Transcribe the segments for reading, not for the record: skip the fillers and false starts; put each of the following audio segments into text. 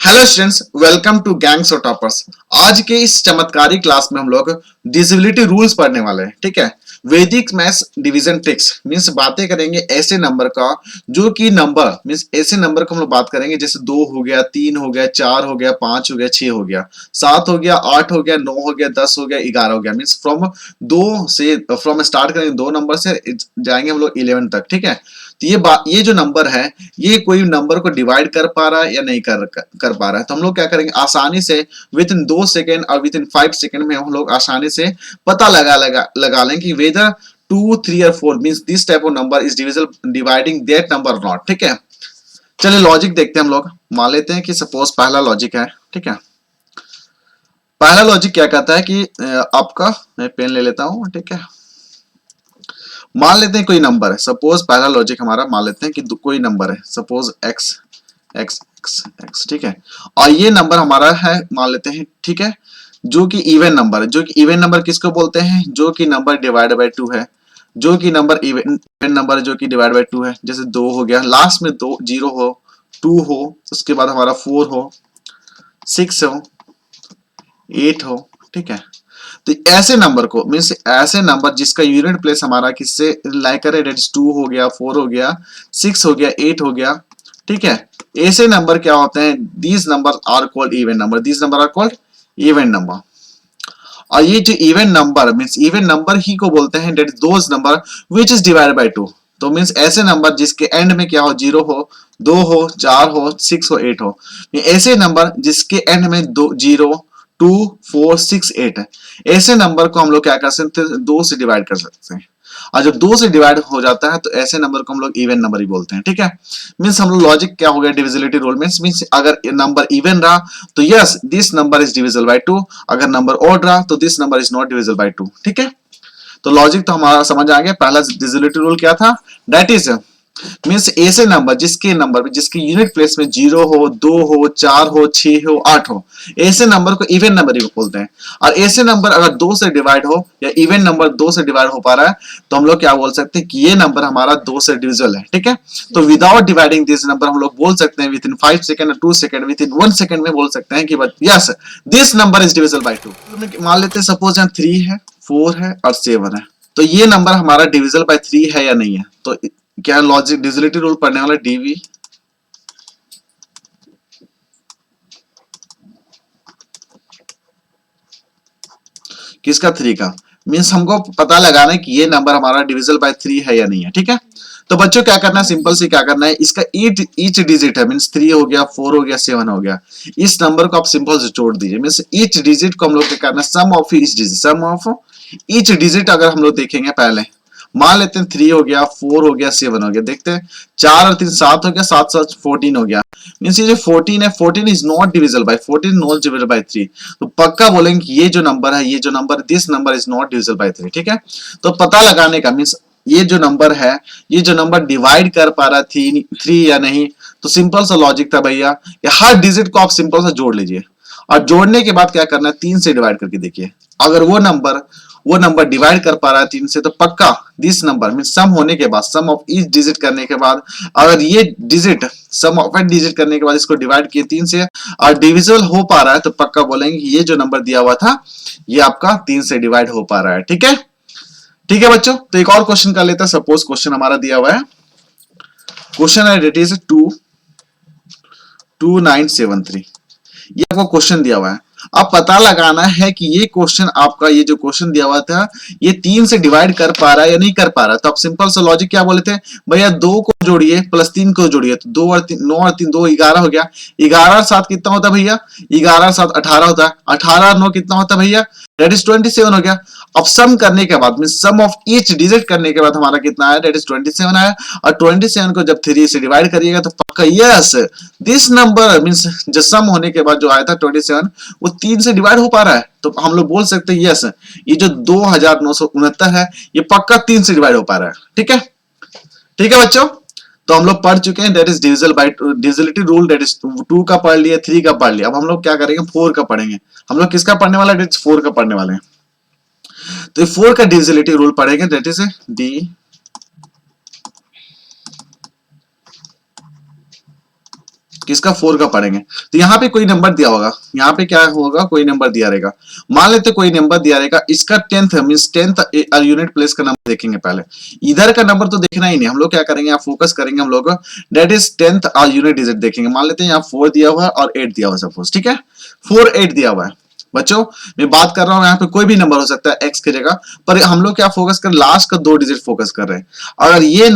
Hello students, welcome to Gangs of Toppers. आज के इस चमत्कारी क्लास में हम लोग डिविजिबिलिटी रूल्स पढ़ने वाले हैं। ठीक है, वैदिक मैथ्स डिवीजन ट्रिक्स मींस बातें करेंगे ऐसे नंबर का जो कि नंबर मींस ऐसे नंबर को हम लोग बात करेंगे जैसे 2 हो गया, 3 हो गया, 4 हो गया, 5 हो गया, 6 हो गया, 7 हो गया, 8 हो गया, 9 हो गया, 10 हो गया, 11 हो गया। मींस फ्रॉम स्टार्ट करेंगे 2 नंबर से जाएंगे हम लोग 11 तक। ठीक है, तो ये जो नंबर है ये कोई नंबर को डिवाइड कर पा रहा है या नहीं कर पा रहा है। तो हम लोग क्या करेंगे, आसानी से विद इन 2 सेकेंड और विद इन 5 सेकेंड में हम लोग आसानी से पता लगा लें कि वेदर 2, 3 और 4 means this type of number is divisible dividing that number not. ठीक है, चलिए लॉजिक देखते हैं हम लोग। मान लेते हैं कि सपोज पहला लॉजिक है। ठीक है, पहला लॉजिक क्या कहता है कि आपका, मैं पेन ले लेता हूं। ठीक है, मान लेते हैं कोई नंबर है। सपोज पहला लॉजिक हमारा, मान लेते हैं कि कोई नंबर है, suppose x x x x. ठीक है, और ये नंबर हमारा है, मान लेते हैं। ठीक है, जो कि इवन नंबर है। जो कि इवन नंबर किसको बोलते हैं? जो कि नंबर डिवाइड बाय 2 है। जो कि नंबर इवन नंबर जो कि डिवाइड बाय 2 है। जैसे 2 हो गया, लास्ट में 2 जीरो हो, 2 हो, उसके बाद हमारा 4 हो, 6 हो, 8 हो। ठीक है, तो ऐसे नंबर को मीन्स ऐसे नंबर जिसका यूनिट प्लेस हमारा किससे लाइक करे, डेट 2 हो गया, 4 हो गया, 6 हो गया, 8 हो गया। ठीक है, ऐसे नंबर क्या होते हैं? These number are called even number. These number are called even number. और ये जो even number means even number ही को बोलते हैं that those number which is divided by 2। तो मीन्स ऐसे नंबर जिसके एंड में क्या हो, 0 हो, 2 हो, 4 हो, 6 हो, 8 हो। ऐसे नंबर जिसके एंड में 2 0 2 4 6 8 है, ऐसे नंबर को हम लोग क्या कर सकते हैं? 2 से डिवाइड कर सकते हैं। और जब 2 से डिवाइड हो जाता है तो ऐसे नंबर को हम लोग इवन नंबर ही बोलते हैं। ठीक है, मीन्स हम लोग लॉजिक क्या हो गया, डिविजिबिलिटी रूल मीन्स अगर नंबर इवन रहा तो yes this number is divisible bye 2। अगर नंबर ऑड रहा तो this number is not divisible by 2। ठीक है, तो लॉजिक तो हमारा समझ आ गया। पहला डिविजिबिलिटी रूल क्या था? दैट इज मीन्स ऐसे नंबर जिसके यूनिट प्लेस में 0 हो, 2 हो, 4 हो, 6 हो, 8 हो, ऐसे नंबर को इवन नंबर ही बोलते हैं। और ऐसे नंबर अगर 2 से डिवाइड हो या इवन नंबर 2 से डिवाइड हो पा रहा है तो हम लोग क्या बोल सकते हैं कि ये नंबर हमारा 2 से डिविजिबल है। ठीक है, तो विदाउट डिवाइडिंग दिस नंबर हम लोग बोल सकते हैं with in 5 second, 2 second, with in 1 second में बोल सकते हैं कि yes this number is divisible bye 2। मान लेते हैं सपोज यहाँ 3 है, 4 है और 7 है। तो ये नंबर हमारा डिविजिबल बाय 3 है या नहीं है? तो क्या लॉजिक डिविजिबिलिटी रूल पढ़ने वाला, डीवी किसका? 3 का। मींस हमको पता लगाना है कि ये नंबर हमारा डिविजिबल बाय 3 है या नहीं है। ठीक है, तो बच्चों क्या करना है, सिंपल से क्या करना है, इसका ईच डिजिट है मींस 3 हो गया, 4 हो गया, 7 हो गया, इस नंबर को आप सिंपल से जोड़ दीजिए। मींस ईच डिजिट को हम लोग क्या करना है, sum of each digit, sum of each digit अगर हम लोग देखेंगे पहले, मान लेते हैं 3 हो गया, 4 हो गया, 7 हो गया। देखते हैं 4 और 3 7 हो गया, 7 7 14 हो गया। मींस ये जो 14 है, 14 is not divisible by 14 not divisible by 3। तो पक्का बोलेंगे कि ये जो नंबर है, ये जो number this number is not divisible by 3। ठीक है, तो पता लगाने का मींस ये जो नंबर है, ये जो नंबर डिवाइड कर पा रहा थी 3 या नहीं, तो सिंपल सा लॉजिक था भैया, हर डिजिट को आप सिंपल सा जोड़ लीजिए। और जोड़ने के बाद क्या करना है, 3 से डिवाइड करके देखिए। अगर वो नंबर डिवाइड कर पा रहा है 3 से, तो पक्का दिस नंबर मीन सम होने के बाद, सम ऑफ ईच डिजिट करने के बाद, अगर ये digit sum of eight digit करने के बाद इसको डिवाइड किए 3 से और डिविजिबल हो पा रहा है, तो पक्का बोलेंगे कि ये जो नंबर दिया हुआ था ये आपका 3 से डिवाइड हो पा रहा है। ठीक है, ठीक है बच्चों, तो एक और क्वेश्चन कर लेते हैं। सपोज क्वेश्चन हमारा दिया हुआ है, क्वेश्चन है डेट इज 2973। ये आपको क्वेश्चन दिया हुआ है। अब पता लगाना है कि ये क्वेश्चन आपका, ये जो क्वेश्चन दिया हुआ था, ये 3 से डिवाइड कर पा रहा है या नहीं कर पा रहा है। तो आप सिंपल सा लॉजिक क्या बोले थे भैया, 2 को जोड़िए प्लस 3 को जोड़िए, तो 2 और 3 9 और 3 2 11 हो गया। 11 और 7 कितना होता है भैया? 11 और 7 18 होता है। 18 और 9 कितना होता है भैया? दैट इज 27 हो गया। अब सम करने के बाद mean sum of each digit करने के बाद हमारा कितना आया? दैट इज 27 आया। और 27 को जब 3 से डिवाइड करिएगा तो पक्का यस दिस नंबर मींस जो सम होने के बाद जो आया था 27, वो 3 से डिवाइड हो पा रहा है। तो हम लोग बोल सकते हैं यस ये जो 2969 है ये पक्का 3 से डिवाइड हो पा रहा है। ठीक है, ठीक है बच्चों, तो हम लोग पढ़ चुके हैं that is divisible bye divisibility rule. That is 2 का पढ़ लिया, 3 का पढ़ लिया। अब हम लोग क्या करेंगे, 4 का पढ़ेंगे। हम लोग किसका पढ़ने वाला है? 4 का पढ़ने वाले हैं। तो 4 का डिविजिबिलिटी रूल पढ़ेंगे, दैट इज डी किसका 4 का पढ़ेंगे। तो यहाँ पे कोई नंबर दिया होगा, यहाँ पे क्या होगा, कोई नंबर दिया रहेगा। मान लेते कोई नंबर दिया रहेगा, इसका 10th means 10th unit place का नंबर देखेंगे पहले। इधर का नंबर तो देखना ही नहीं, हम लोग क्या करेंगे, यहाँ फोकस करेंगे हम लोग, that is 10th unit digit देखेंगे। मान लेते हैं यहाँ 4 दिया हुआ है और 8 दिया हुआ है सपोज, ठीक है, 4 8 दिया हुआ है। बच्चों मैं बात कर रहा हूं यहाँ पे कोई भी नंबर हो सकता है एक्स की जगह, पर हम लोग क्या फोकस कर, लास्ट का 2 डिजिट फोकस कर रहे हैं। अगर ये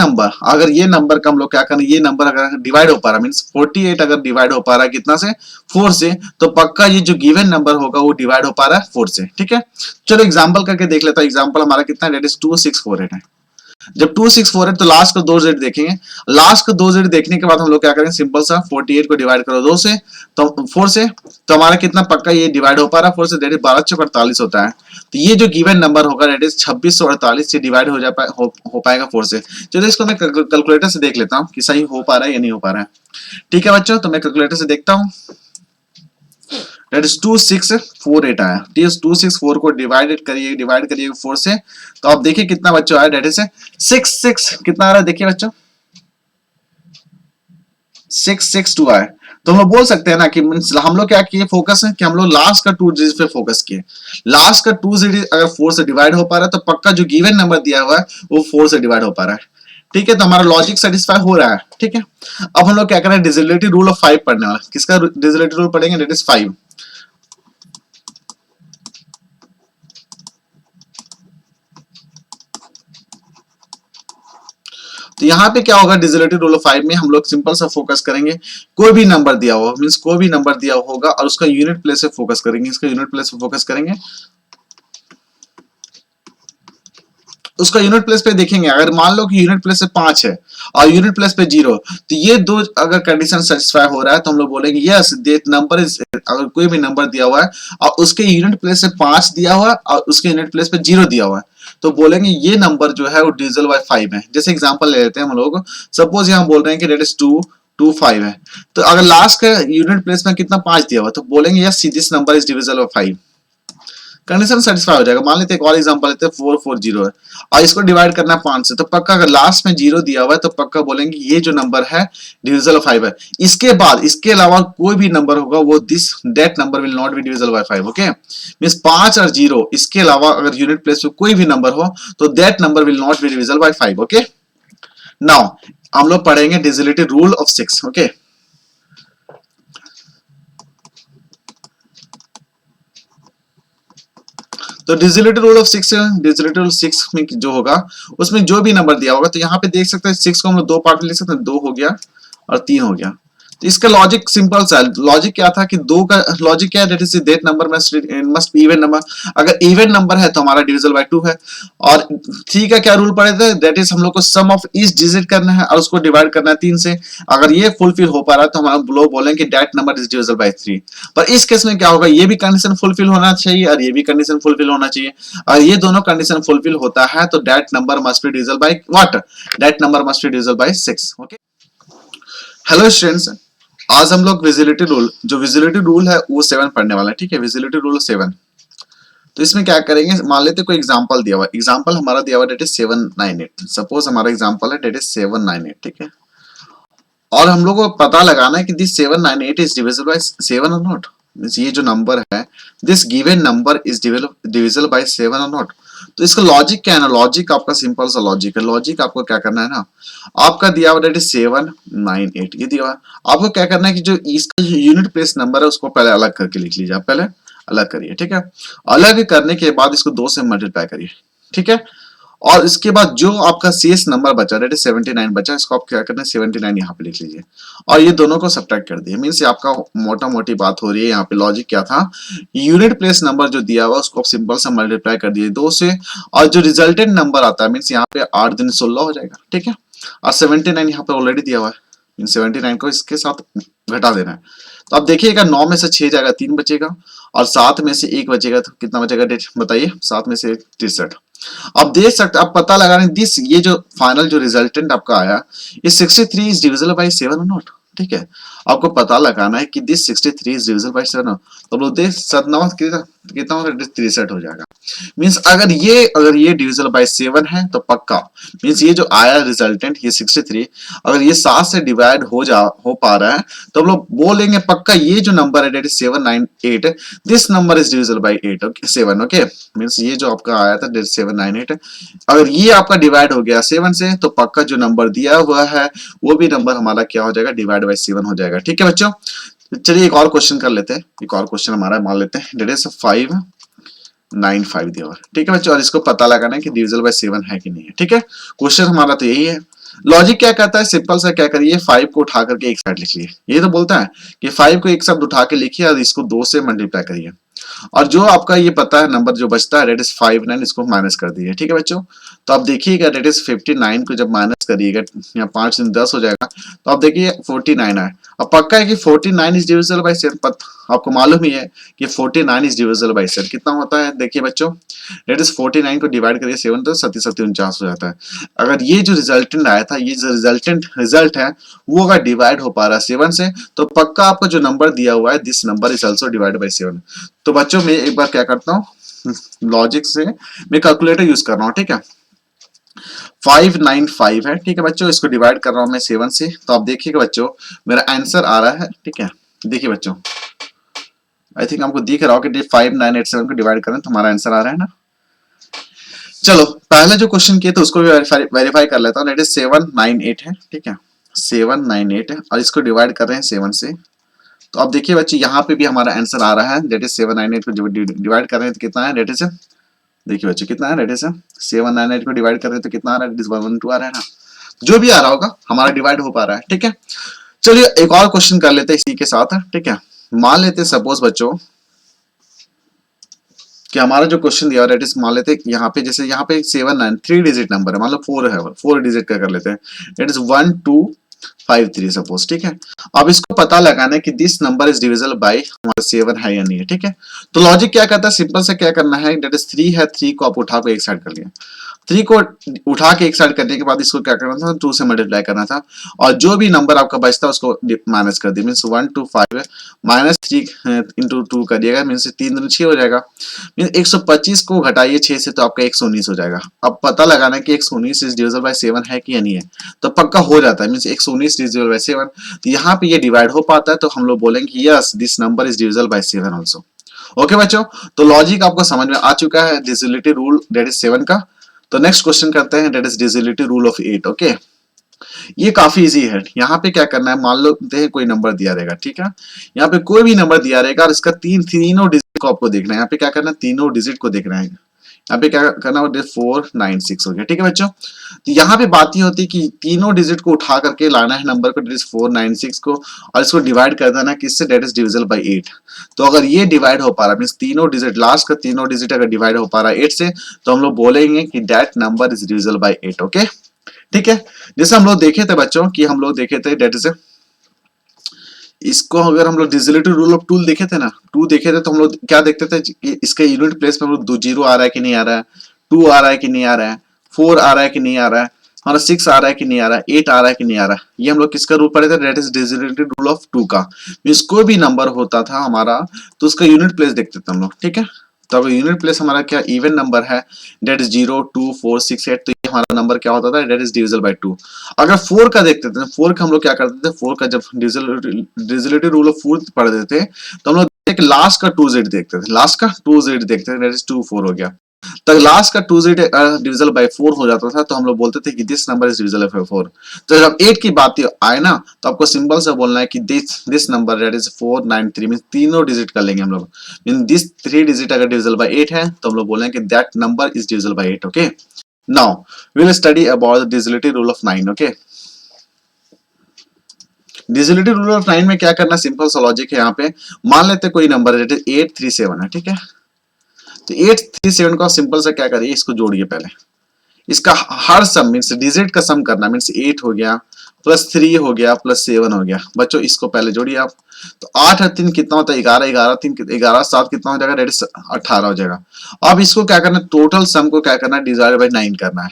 नंबर का हम लोग क्या करें, ये नंबर अगर डिवाइड हो पा रहा है मींस 48 अगर डिवाइड हो पा रहा है कितना से, 4 से, तो पक्का ये जो गिवन नंबर होगा वो डिवाइड हो पा रहा है 4 से, ठीक है। चलो एग्जांपल करके देख लेता हूं। एग्जांपल हमारा कितना है, दैट इज 2648 है। जब 2648 तो लास्ट का 2 डिजिट देखेंगे। लास्ट का 2 डिजिट देखने के बाद हम लोग क्या करेंगे, सिंपल सा 48 को डिवाइड करो 2 से, तो 4 से, तो हमारा कितना पक्का ये डिवाइड हो पा रहा है 4 से, दैट इज 1248 होता है। तो ये जो गिवन नंबर होगा दैट इज 2648 से डिवाइड हो पाएगा 4 से। चलो इसको मैं कैलकुलेटर से देख लेता हूँ कि सही हो पा रहा है या नहीं हो पा रहा है। ठीक है बच्चों, तो मैं कैलकुलेटर से देखता हूँ। दैट इज 2648 आया। ठीक है, 264 को डिवाइड करिए 4 से, तो आप देखिए कितना बच्चों आया, दैट इज 66 कितना आ रहा है देखिए बच्चों, 662 आया। तो हम लोग बोल सकते हैं ना कि हम लोग क्या किए, फोकस है कि हम लोग लास्ट का 2 डिजिट पे फोकस किए। लास्ट का 2 डिजिट अगर 4 से डिवाइड हो पा रहा है तो पक्का जो गिवन नंबर दिया हुआ है वो 4 से डिवाइड हो पा रहा है। ठीक है, तो हमारा लॉजिक सेटिस्फाई हो रहा है। ठीक है, अब हम लोग क्या करें, डिविजिबिलिटी रूल ऑफ 5 पढ़ने वाला। किसका डिविजिबिलिटी रूल पढ़ेंगे, दैट इज 5। तो यहाँ पे क्या होगा, डिविजिबिलिटी रूल ऑफ 5 में हम लोग सिंपल सा फोकस करेंगे, कोई भी नंबर दिया होगा मींस कोई भी नंबर दिया होगा और उसका यूनिट प्लेस पे फोकस करेंगे, इसका यूनिट प्लेस पे फोकस करेंगे, उसका यूनिट प्लेस पे देखेंगे। अगर मान लो कि यूनिट प्लेस पे 5 है और यूनिट प्लेस पे 0, तो ये दो अगर कंडीशन सेटिस्फाई हो रहा है तो हम लोग बोलेंगे यस दैट नंबर इज, अगर कोई भी नंबर दिया हुआ है और उसके यूनिट प्लेस पे 5 दिया हुआ है और उसके यूनिट प्लेस पे 0 दिया हुआ है, तो बोलेंगे ये नंबर जो है वो डिविजिबल बाय 5 है। जैसे एग्जांपल ले लेते हैं हम लोग, सपोज यहाँ बोल रहे हैं कि दैट इज 225 है, तो अगर लास्ट का यूनिट प्लेस में कितना 5 दिया हुआ तो बोलेंगे yes this number is divisible bye 5, condition satisfy हो जाएगा। मान लेते हैं एक और एग्जांपल लेते हैं, 440 है और इसको डिवाइड करना है 5 से, तो पक्का अगर लास्ट में 0 दिया हुआ है तो पक्का बोलेंगे ये जो नंबर है डिविजिबल 5 है। इसके बाद इसके अलावा कोई भी नंबर होगा वो this that number will not be divisible by 5। Okay, means 5 और 0 इसके अलावा अगर यूनिट प्लेस पे कोई भी नंबर हो तो that number will not be divisible by 5। Okay, now हम लोग पढ़ेंगे डिविजिबिलिटी रूल ऑफ 6। ओके, तो divisibility rule of 6, divisibility rule 6 में जो होगा उसमें जो भी नंबर दिया होगा, तो यहाँ पे देख सकते हैं 6 को हम लोग 2 पार्ट में लिख सकते हैं, 2 हो गया और 3 हो गया। तो इसका लॉजिक सिंपल सा, लॉजिक क्या था कि 2 का लॉजिक क्या है, that is that number must be even number. अगर इवन नंबर है तो हमारा डिविजिबल बाय 2 है। और 3 का क्या रूल पड़े थे, दैट इज हम लोग को सम ऑफ ईच डिजिट करना है और उसको डिवाइड करना है 3 से। अगर ये फुलफिल हो पा रहा है तो हम लोग बोलेंगे that number is divisible bye 3। पर इस केस में क्या होगा, ये भी कंडीशन फुलफिल होना चाहिए और ये भी कंडीशन फुलफिल होना चाहिए। और ये दोनों कंडीशन फुलफिल होता है तो that number must be divisible by what, that number must be divisible by 6। Okay, hello students, आज हम लोग विजिबिलिटी रूल, जो विजिबिलिटी रूल है वो 7 पढ़ने वाला है। ठीक है, विजिबिलिटी रूल 7। तो इसमें क्या करेंगे, मान लेते कोई एग्जांपल दिया हुआ, एग्जांपल हमारा दिया हुआ डेट इज 798। सपोज हमारा एग्जांपल है डेट इज 798। ठीक है, और हम लोग को पता लगाना है कि दिस 798 इज डिविजिबल बाय 7 और नॉट। मींस ये जो नंबर है, this given number is divisible bye 7 और नॉट। तो इसका लॉजिक क्या है ना, लॉजिक आपका सिंपल सा लॉजिक है। लॉजिक आपको क्या करना है ना, आपका दिया हुआ डेट इज 798, ये दिया हुआ, आपको क्या करना है कि जो इसका यूनिट प्लेस नंबर है उसको पहले अलग करके लिख लीजिए। आप पहले अलग करिए, ठीक है, अलग करने के बाद इसको 2 से मल्टीप्लाई करिए। ठीक है, और इसके बाद जो आपका शेष नंबर बचा, दैट इज 79 बचा, इसको आप क्या करना है 79 यहाँ पे लिख लीजिए और ये दोनों को सब्ट्रैक्ट कर दिए। मींस आपका मोटा मोटी बात हो रही है। यहाँ पे लॉजिक क्या था, यूनिट प्लेस नंबर जो दिया हुआ उसको आप सिंपल सा मल्टीप्लाई कर दिए 2 से, और जो रिजल्टेंट नंबर आता है मींस यहाँ पे 8 दिन 16 हो जाएगा। ठीक है, और 79 यहाँ पे ऑलरेडी दिया हुआ है, मींस 79 को इसके साथ घटा देना है। तो आप देखिएगा 9 में से 6 जाएगा, 3 बचेगा, और 7 में से 1 बचेगा, तो कितना बचेगा डेट बताइए, 7 में से 63। आप देख सकते, आप पता लगा रहे दिस, ये जो फाइनल जो रिजल्टेंट आपका आया, ये 63 इज डिविजिबल बाय 7 और नॉट। ठीक है, आपको पता लगाना है कि दिस 63 इज डिविजिबल बाय 7, तो बोलते 7 9 कितना कितना होगा, 63 हो जाएगा। मींस अगर ये डिविजिबल बाय 7 है तो पक्का, मींस ये जो आया रिजल्टेंट ये 63, अगर ये 7 से डिवाइड हो पा रहा है तो हम लोग बोलेंगे पक्का ये जो नंबर है that is 798, this number is divisible by 8, okay 7, okay. Means ये जो आपका आया था डेट 798, अगर ये आपका डिवाइड हो गया 7 से तो पक्का जो नंबर दिया हुआ है वो भी नंबर हमारा क्या हो जाएगा, डिवाइड बाय 7 हो जाएगा। ठीक है बच्चों, चलिए एक और क्वेश्चन कर लेते हैं। एक और क्वेश्चन हमारा मान लेते हैं, डेट इज 595 दिया हुआ है। ठीक है बच्चों, और इसको पता लगाना है कि डिविजिबल बाय 7 है कि नहीं है। ठीक है, क्वेश्चन हमारा तो यही है। लॉजिक क्या कहता है, सिंपल सा क्या करिए, 5 को उठा करके एक साइड लिखिए। ये तो बोलता है कि 5 को एक साइड उठा के लिखिए और इसको 2 से मल्टीप्लाई करिए, और जो आपका ये पता है नंबर जो बचता है डेट इज 59, इसको माइनस कर दिए। ठीक है बच्चों, तो आप देखिएगा डेट इज 59 को जब माइनस करिएगा, यहाँ 5 दिन 10 हो जाएगा, तो आप देखिए 49 है। अब पक्का है कि 49 इज डिविजिबल बाय 7, आपको मालूम ही है कि 49 इज डिविजिबल बाय 7 कितना होता है। देखिए बच्चों, डेट इज 49 को डिवाइड करिए 7 तो 37 हो जाता है। अगर ये जो रिजल्टेंट आया था, ये जो रिजल्ट है वो अगर डिवाइड हो पा रहा है 7 से, तो पक्का आपको जो नंबर दिया हुआ है this number is also divide by 7। तो बच्चों मैं एक बार क्या करता हूँ, लॉजिक से मैं कैलकुलेटर यूज कर रहा हूँ। ठीक है, 595 है। ठीक है बच्चों, इसको डिवाइड कर रहा हूँ मैं 7 से, तो आप देखिएगा बच्चों मेरा आंसर आ रहा है। ठीक है, देखिए बच्चों, आई थिंक आपको दिख रहा हो कि 5987 को डिवाइड करें तो हमारा आंसर आ रहा है ना। चलो पहला जो क्वेश्चन किया तो उसको भी वेरीफाई कर लेता हूँ। डेट इज 798 है। ठीक है, 798 है और इसको डिवाइड कर रहे हैं 7 से, तो अब देखिए बच्चे यहाँ पे भी हमारा आंसर आ रहा है। डेट इज 798 को डिवाइड कर रहे हैं तो कितना है, डेट इज, देखिए बच्चे कितना है, डेट इज 798 को डिवाइड कर रहे हैं तो कितना आ रहा है, डेट इज 112 आ रहा है ना। जो भी आ रहा होगा हमारा डिवाइड हो पा रहा है। ठीक है, चलिए एक और क्वेश्चन कर लेते हैं इसी के साथ। ठीक है, मान लेते हैं सपोज बच्चों कि हमारा जो क्वेश्चन दिया डेट इज, मान लेते हैं यहाँ पे जैसे यहाँ पे 7 3 डिजिट नंबर है, मान लो 4 है, 4 डिजिट का कर लेते हैं, डेट इज 1253 सपोज। ठीक है, अब इसको पता लगाना है कि this number is divisible bye हमारा 7 है या नहीं है। ठीक है, तो लॉजिक क्या कहता है, सिंपल से क्या करना है, डेट इज 3 है, 3 को आप उठा के एक साइड कर लिया, 3 को उठा के एक साइड करने के बाद इसको क्या करना था, 2 से मल्टीप्लाई करना था, और जो भी नंबर आपका बचता है उसको माइनस कर दिया। मीन्स 125 माइनस 3 इंटू 2 करिएगा, मीन्स 3 दूनी 6 हो जाएगा। मीन्स 125 को घटाइए 6 से तो आपका 119 हो जाएगा। अब पता लगाना है कि 119 इज डिविजिबल बाय 7 है कि नहीं है, तो पक्का हो जाता है। मीन्स 119 डिविजिबल बाय 7, तो यहाँ पे ये डिवाइड हो पाता है, तो हम लोग बोलेंगे yes this number is divisible bye 7 also. Okay बच्चों, तो लॉजिक आपको समझ में आ चुका है डिविजिबिलिटी रूल डेट इज 7 का। तो नेक्स्ट क्वेश्चन करते हैं, that is divisibility rule of 8। Okay, ये काफी इजी है। यहाँ पे क्या करना है, मान लो कोई नंबर दिया रहेगा। ठीक है, यहाँ पे कोई भी नंबर दिया रहेगा और इसका तीनों डिजिट को आपको देखना है। यहाँ पे क्या करना है, तीनों डिजिट को देखना है। यहाँ पे क्या करना है, 496 हो गया। ठीक है बच्चों, तो यहाँ पे बात ये होती है कि तीनों डिजिट को उठा करके लाना है नंबर को, डेट इज 496 को, और इसको डिवाइड कर देना किससे, डेट इज डिविजिबल बाय 8। तो अगर ये डिवाइड हो पा रहा है, मींस तीनों डिजिट लास्ट का तीनों डिजिट अगर डिवाइड हो पा रहा है 8 से, तो हम लोग बोलेंगे कि that number is divisible by 8। Okay, ठीक है, जैसे हम लोग देखे थे बच्चों कि हम लोग देखे थे डेट इज, इसको अगर हम लोग डिविजिबिलिटी रूल ऑफ 2 देखे थे ना, 2 देखे थे, तो हम लोग क्या देखते थे कि इसके यूनिट प्लेस में हम लोग 2 जीरो आ रहा है कि नहीं आ रहा है, 2 आ रहा है कि नहीं आ रहा है, 4 आ रहा है कि नहीं आ रहा है, हमारा 6 आ रहा है कि नहीं आ रहा है, 8 आ रहा है कि नहीं आ रहा है। ये हम लोग किसका रूल पढ़े थे, that is divisibility rule of 2 का। मींस कोई भी नंबर होता था हमारा तो उसका यूनिट प्लेस देखते थे हम लोग। ठीक है, तो अगर यूनिट प्लेस हमारा क्या इवन नंबर है, डेट इज 0 2 4 6 8, तो ये हमारा नंबर क्या होता था, डेट इज डिविजिबल बाय 2। अगर 4 का देखते थे, 4 का हम लोग क्या करते थे, 4 का जब डिविजिबिलिटी रूल ऑफ 4 पढ़ते थे तो हम लोग एक लास्ट का 2 जेड देखते थे, लास्ट का 2 जेड देखते थे, डेट इज 2 4 हो गया। तो लास्ट का 2 जेड डिविजिबल बाय 4 हो जाता था, तो हम लोग बोलते थे कि this number is divisible bye 4। तो जब 8 की बात आए ना, तो आपको सिंपल से बोलना है कि this number that is 493, means तीनों डिजिट कर लेंगे हम लोग। मीन दिस 3 डिजिट अगर डिविजिबल बाय 8 है तो हम लोग बोलेंगे कि that number is divisible by 8। Okay, now we will study about the divisibility rule of 9। Okay, divisibility rule of 9 में क्या करना, सिंपल सा लॉजिक है। यहाँ पे मान लेते कोई नंबर है 837 है। ठीक है, तो 837 को सिंपल सा क्या करिए, इसको जोड़िए पहले, इसका हर सम मींस डिजिट का सम करना, मींस 8 हो गया प्लस 3 हो गया प्लस 7 हो गया। बच्चों इसको पहले जोड़िए आप, तो 8 और 3 कितना होता है, 11 11 3 11 7 कितना हो जाएगा, डेट इज 18 हो जाएगा। अब इसको क्या करना है, टोटल सम को क्या करना है, डिवाइड बाय 9 करना है।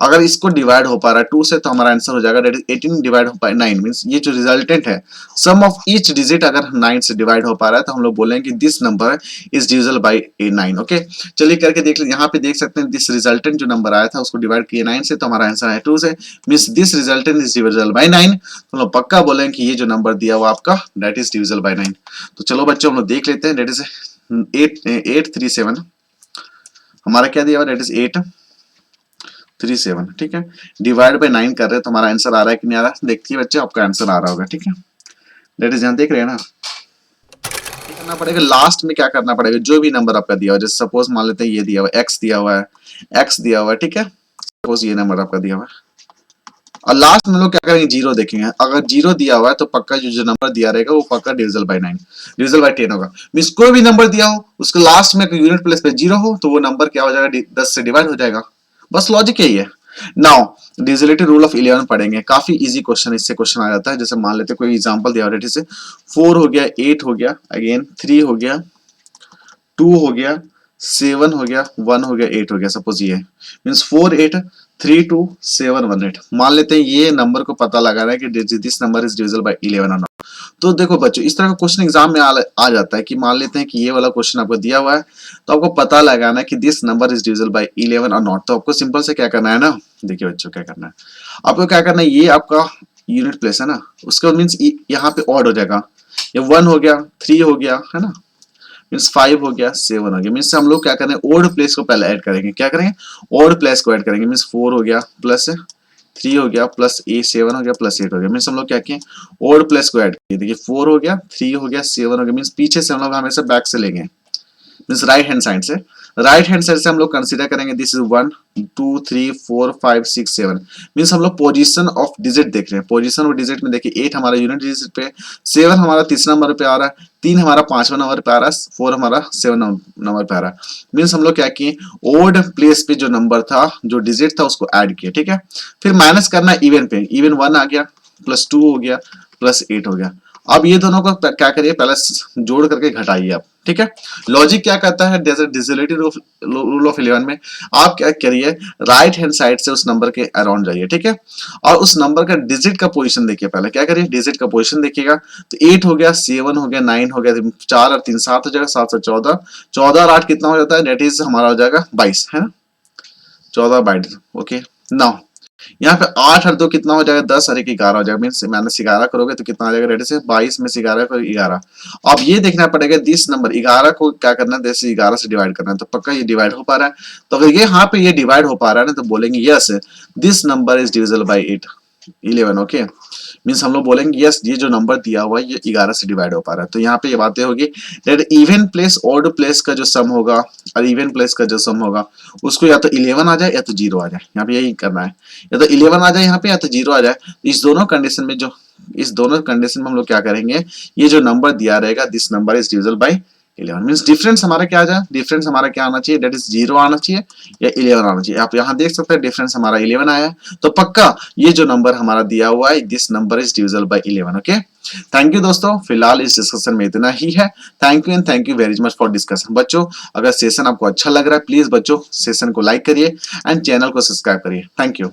अगर इसको डिवाइड हो पा रहा है 2 से तो हमारा आंसर हो जाएगा दैट इज 18 डिवाइड हो पाए 9 मींस ये जो रिजल्टेंट है सम ऑफ ईच डिजिट अगर 9 से डिवाइड हो पा रहा है तो हम लोग बोलेंगे कि this number is divisible bye 9। Okay, चलिए करके देख लें। यहाँ पे देख सकते हैं दिस रिजल्टेंट जो नंबर आया था उसको डिवाइड किए 9 से तो हमारा आंसर है 2 से, means this resultant is divisible bye 9। तो हम लोग पक्का बोलेंगे कि ये जो नंबर दिया हुआ आपका दैट इज डिविजिबल बाय 9। तो चलो बच्चों हम लोग देख लेते हैं दैट इज 837 हमारा क्या दिया हुआ दैट इज 837। ठीक है, डिवाइड बाय 9 कर रहे हैं तो हमारा आंसर आ रहा है कि नहीं आ रहा है, देखिए बच्चे आपका आंसर आ रहा होगा। ठीक है, दैट इज यहाँ देख रहे हैं ना, करना पड़ेगा लास्ट में क्या करना पड़ेगा, जो भी नंबर आपका दिया हुआ है, जैसे सपोज मान लेते हैं ये दिया हुआ है x दिया हुआ है, x दिया हुआ है। ठीक है, सपोज ये नंबर आपका दिया हुआ है और लास्ट में लोग क्या करेंगे जीरो देखेंगे। अगर जीरो दिया हुआ है तो पक्का जो नंबर दिया रहेगा वो पक्का डिविजिबल बाय 9 डिविजिबल बाय 10 होगा। मींस कोई भी नंबर दिया हो उसके लास्ट में यूनिट प्लेस पे जीरो हो तो वो नंबर क्या हो जाएगा 10 से डिवाइड हो जाएगा। बस लॉजिक यही है। नाउ डिविजिबिलिटी रूल ऑफ 11 पढ़ेंगे, काफी इजी क्वेश्चन, इससे क्वेश्चन आ जाता है। जैसे मान लेते हैं कोई एग्जांपल दिया हुआ है, जैसे 4 हो गया, 8 हो गया, अगेन 3 हो गया, 2 हो गया, 7 हो गया, 1 हो गया, 8 हो गया। सपोज ये मींस 4 8 3 2 7 1 8। मान लेते हैं ये नंबर को पता लगाना है कि this number is divisible bye 11 और नॉट। तो देखो बच्चों इस तरह का क्वेश्चन एग्जाम में आ जाता है कि मान लेते हैं कि ये वाला क्वेश्चन आपको दिया हुआ है तो आपको पता लगाना है कि this number is divisible bye 11 और नॉट। तो आपको सिंपल से क्या करना है ना, देखिए बच्चों क्या करना है, आपको क्या करना है, ये आपका यूनिट प्लेस है ना, उसके बाद मींस यहाँ पे ऑड हो जाएगा, ये 1 हो गया, 3 हो गया, है ना, मींस 5 हो गया, 7 हो गया। मींस हम लोग क्या करें, ओड प्लेस को पहले ऐड करेंगे। क्या करेंगे, ओड प्लेस को ऐड करेंगे। मींस 4 हो गया प्लस 3 हो गया प्लस 7 हो गया प्लस 8 हो गया। मींस हम लोग क्या किए, ओड प्लेस को ऐड किए। देखिए 4 हो गया, 3 हो गया, 7 हो गया। मींस पीछे से हम लोग हमेशा बैक से लेंगे, मींस राइट हैंड साइड से। राइट हैंड साइड से हम लोग कंसीडर करेंगे दिस इज 1 2 3 4 5 6 7। मींस हम लोग पोजीशन ऑफ डिजिट देख रहे हैं। पोजीशन ऑफ डिजिट में देखिए 8 हमारा यूनिट डिजिट पे, 7 हमारा तीसरा नंबर पे आ रहा है, 3 हमारा पांचवा नंबर पे आ रहा है, 4 हमारा 7 नंबर पे आ रहा है। मींस हम लोग क्या किए, ओड प्लेस पे जो नंबर था, जो डिजिट था उसको ऐड किया। ठीक है, फिर माइनस करना है इवन पे, इवन 1 आ गया प्लस 2 हो गया प्लस 8 हो गया। अब ये दोनों को क्या करिए, पहले जोड़ करके घटाइए आप। ठीक है, लॉजिक क्या कहता है, जैसे डिविजिबिलिटी रूल ऑफ 11 में आप क्या करिए, राइट हैंड साइड से उस नंबर के अराउंड जाइए। ठीक है, और उस नंबर का डिजिट का पोजीशन देखिए। पहले क्या करिए, डिजिट का पोजीशन देखिएगा। तो 8 हो गया, 7 हो गया, 9 हो गया, 4 और 3 7 हो जाएगा, 7 से 14, 14 और 8 कितना हो जाता है, दैट इज हमारा हो जाएगा 22, है ना, 14 22। ओके, नाउ यहाँ पे 8 और 2 कितना हो जाएगा, 10 और 1 11 हो जाएगा। मीन्स माइनस 11 करोगे तो कितना आ जाएगा, रेट से 22 में से 11 को 11। अब ये देखना पड़ेगा दिस नंबर 11 को क्या करना है, जैसे 11 से डिवाइड करना है। तो पक्का ये डिवाइड हो पा रहा है। तो अगर ये यहाँ पे ये डिवाइड हो पा रहा है ना तो बोलेंगे yes this number is divisible bye 11। Okay, means हम लोग बोलेंगे यस ये जो नंबर दिया हुआ है ये 11 से डिवाइड हो पा रहा है। तो यहाँ पे ये बातें होगी that even place odd place का जो सम होगा और इवन प्लेस का जो सम होगा उसको या तो 11 आ जाए या तो 0 आ जाए। यहाँ पे यही करना है, या तो 11 आ जाए यहाँ पे या तो 0 आ जाए। इस दोनों कंडीशन में हम लोग क्या करेंगे, ये जो नंबर दिया रहेगा this number is divisible bye 11। Means difference हमारा क्या आ जाए, डिफरेंस हमारा क्या आना चाहिए, दैट इज 0 आना चाहिए या 11 आना चाहिए। आप यहाँ देख सकते हैं डिफरेंस हमारा 11 आया है। तो पक्का ये जो नंबर हमारा दिया हुआ है this number is divisible bye 11। Okay, thank you दोस्तों, फिलहाल इस डिस्कशन में इतना ही है। Thank you and thank you very much for discussion. बच्चों अगर सेशन आपको अच्छा लग रहा है प्लीज बच्चों सेशन को लाइक करिए एंड चैनल को सब्सक्राइब करिए। Thank you.